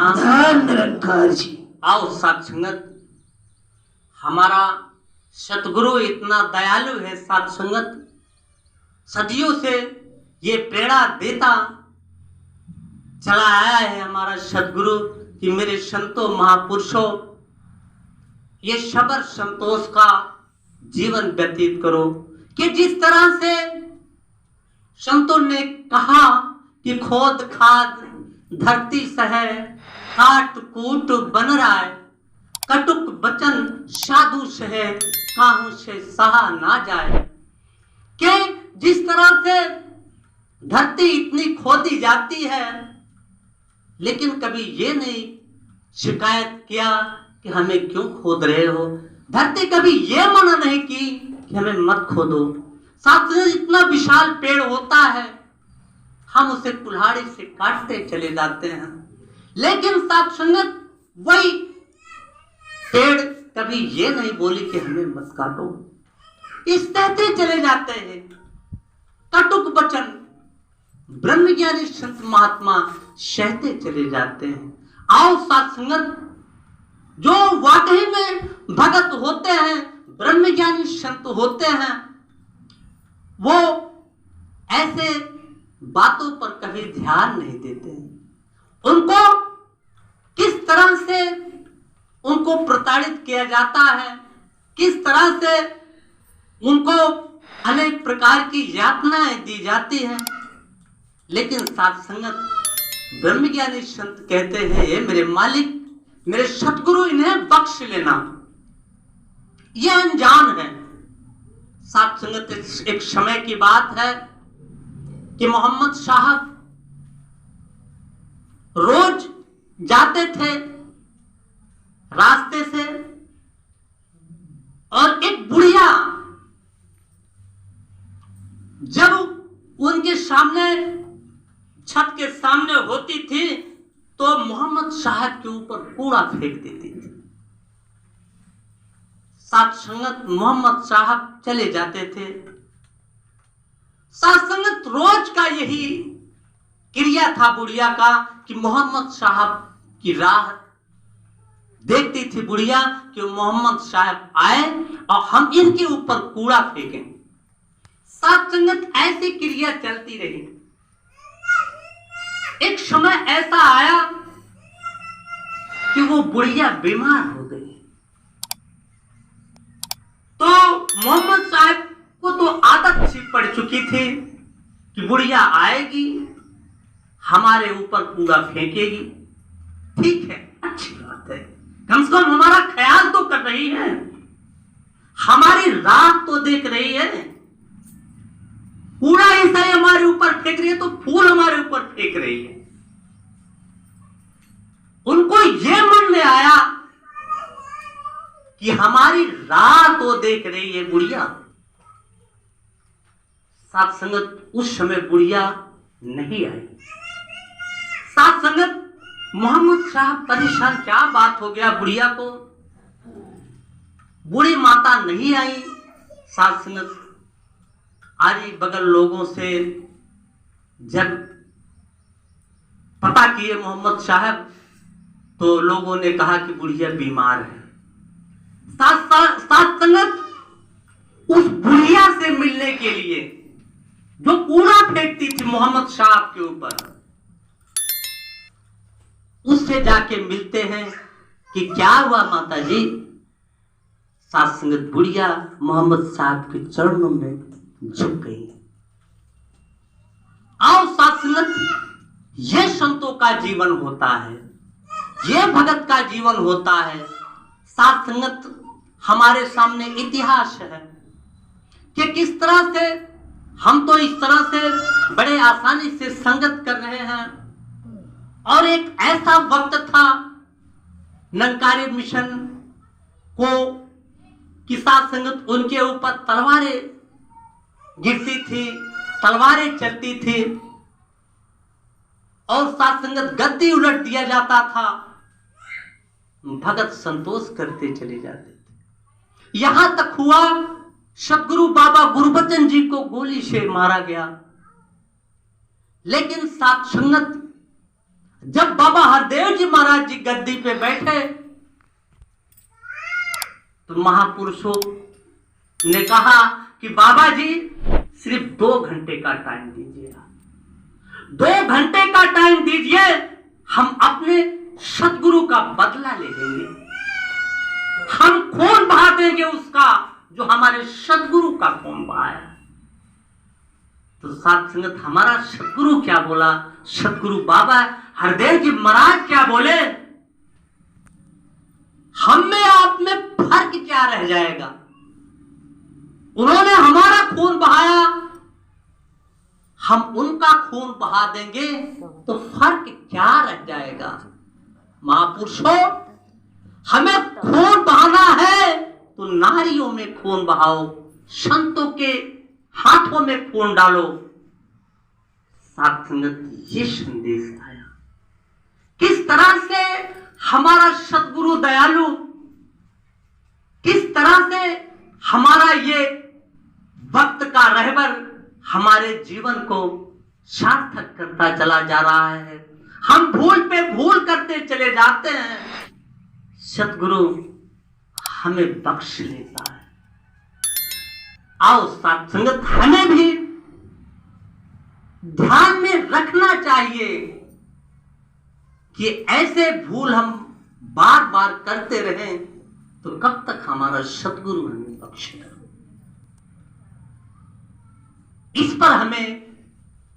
धन निरंकार जी। आओ साथ संगत, हमारा सतगुरु इतना दयालु है साथ संगत, सदियों से ये प्रेरणा देता चला आया है हमारा सतगुरु कि मेरे संतों महापुरुषों, ये सबर संतोष का जीवन व्यतीत करो। कि जिस तरह से संतों ने कहा कि खोद खाद धरती सहे, काट कूट बन रहा है, कटुक बचन साधु सहे, काहू से सहा ना जाए। कि जिस तरह से धरती इतनी खोदी जाती है, लेकिन कभी ये नहीं शिकायत किया कि हमें क्यों खोद रहे हो। धरती कभी ये मना नहीं की कि हमें मत खोदो। साथ में इतना विशाल पेड़ होता है, हम उसे कुल्हाड़ी से काटते चले जाते हैं, लेकिन साथ संगत वही पेड़ कभी ये नहीं बोली कि हमें मत काटो। इस कहते चले जाते हैं। कटुक वचन ब्रह्मज्ञानी संत महात्मा सहते चले जाते हैं। आओ साथ संगत, जो वाकई में भगत होते हैं, ब्रह्मज्ञानी संत होते हैं, वो ऐसे बातों पर कभी ध्यान नहीं देते हैं। उनको किस तरह से उनको प्रताड़ित किया जाता है, किस तरह से उनको अनेक प्रकार की यातनाएं दी जाती हैं, लेकिन साथ संगत ब्रह्मज्ञानी संत कहते हैं, ये मेरे मालिक, मेरे सतगुरु, इन्हें बख्श लेना, ये अनजान है। साथ संगत एक समय की बात है कि मोहम्मद साहब रोज जाते थे रास्ते से, और एक बुढ़िया जब उनके सामने छत के सामने होती थी तो मोहम्मद साहब के ऊपर कूड़ा फेंक देती थी। साथ संगत मोहम्मद साहब चले जाते थे। साथ संगत रोज का यही क्रिया था बुढ़िया का कि मोहम्मद साहब की राह देखती थी बुढ़िया कि मोहम्मद साहब आए और हम इनके ऊपर कूड़ा फेंकें। साथ संगत ऐसी क्रिया चलती रही। एक समय ऐसा आया कि वो बुढ़िया बीमार हो गई। तो मोहम्मद साहब को तो आदत सी पड़ चुकी थी कि बुढ़िया आएगी, हमारे ऊपर कूड़ा फेंकेगी। ठीक है, अच्छी बात है, कम से कम हमारा ख्याल तो कर रही है, हमारी राह तो देख रही है। कूड़ा ऐसा ही हमारे ऊपर फेंक रही है तो फूल हमारे ऊपर फेंक रही है। उनको यह मन में आया कि हमारी राह तो देख रही है बुढ़िया। साथ संगत उस समय बुढ़िया नहीं आई। साथ संगत मोहम्मद साहब परेशान, क्या बात हो गया बुढ़िया को, बूढ़ी माता नहीं आई। साथ संगत आरी बगल लोगों से जब पता किए मोहम्मद साहब, तो लोगों ने कहा कि बुढ़िया बीमार है। साथ संगत उस बुढ़िया से मिलने के लिए जो कूड़ा फेंकती थी मोहम्मद साहब के ऊपर, उससे जाके मिलते हैं कि क्या हुआ माता जी। साथ संगत बुढ़िया मोहम्मद साहब के चरणों में झुक गई। आओ साथ संगत, यह संतों का जीवन होता है, यह भगत का जीवन होता है। साथ संगत हमारे सामने इतिहास है कि किस तरह से हम तो इस तरह से बड़े आसानी से संगत कर रहे हैं, और एक ऐसा वक्त था नंकारी मिशन को कि साथ संगत उनके ऊपर तलवारें गिरती थी, तलवारें चलती थी, और साथ संगत गद्दी उलट दिया जाता था। भगत संतोष करते चले जाते थे। यहां तक हुआ सदगुरु बाबा गुरबचन जी को गोली से मारा गया। लेकिन साथ संगत जब बाबा हरदेव जी महाराज जी गद्दी पे बैठे तो महापुरुषों ने कहा कि बाबा जी सिर्फ 2 घंटे का टाइम दीजिए, 2 घंटे का टाइम दीजिए, हम अपने सदगुरु का बदला ले लेंगे, हम खून बहा देंगे उसका जो हमारे सदगुरु का खून बहाया। तो साथ संगत हमारा सदगुरु क्या बोला, सदगुरु बाबा हरदेव जी महाराज क्या बोले, हम में आप में फर्क क्या रह जाएगा। उन्होंने हमारा खून बहाया, हम उनका खून बहा देंगे तो फर्क क्या रह जाएगा। महापुरुषों, हमें खून बहाना है तो नारियों में खून बहाओ, संतों के हाथों में खून डालो। साथ संगत ये संदेश आया। किस तरह से हमारा सदगुरु दयालु, किस तरह से हमारा ये वक्त का रहबर हमारे जीवन को सार्थक करता चला जा रहा है। हम भूल पे भूल करते चले जाते हैं, सदगुरु हमें बख्श लेता है। आओ साथ संगत, हमें भी ध्यान में रखना चाहिए कि ऐसे भूल हम बार बार करते रहें तो कब तक हमारा सदगुरु हमें बख्शेगा। इस पर हमें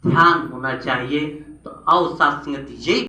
ध्यान होना चाहिए। तो आओ साथ संगत, यही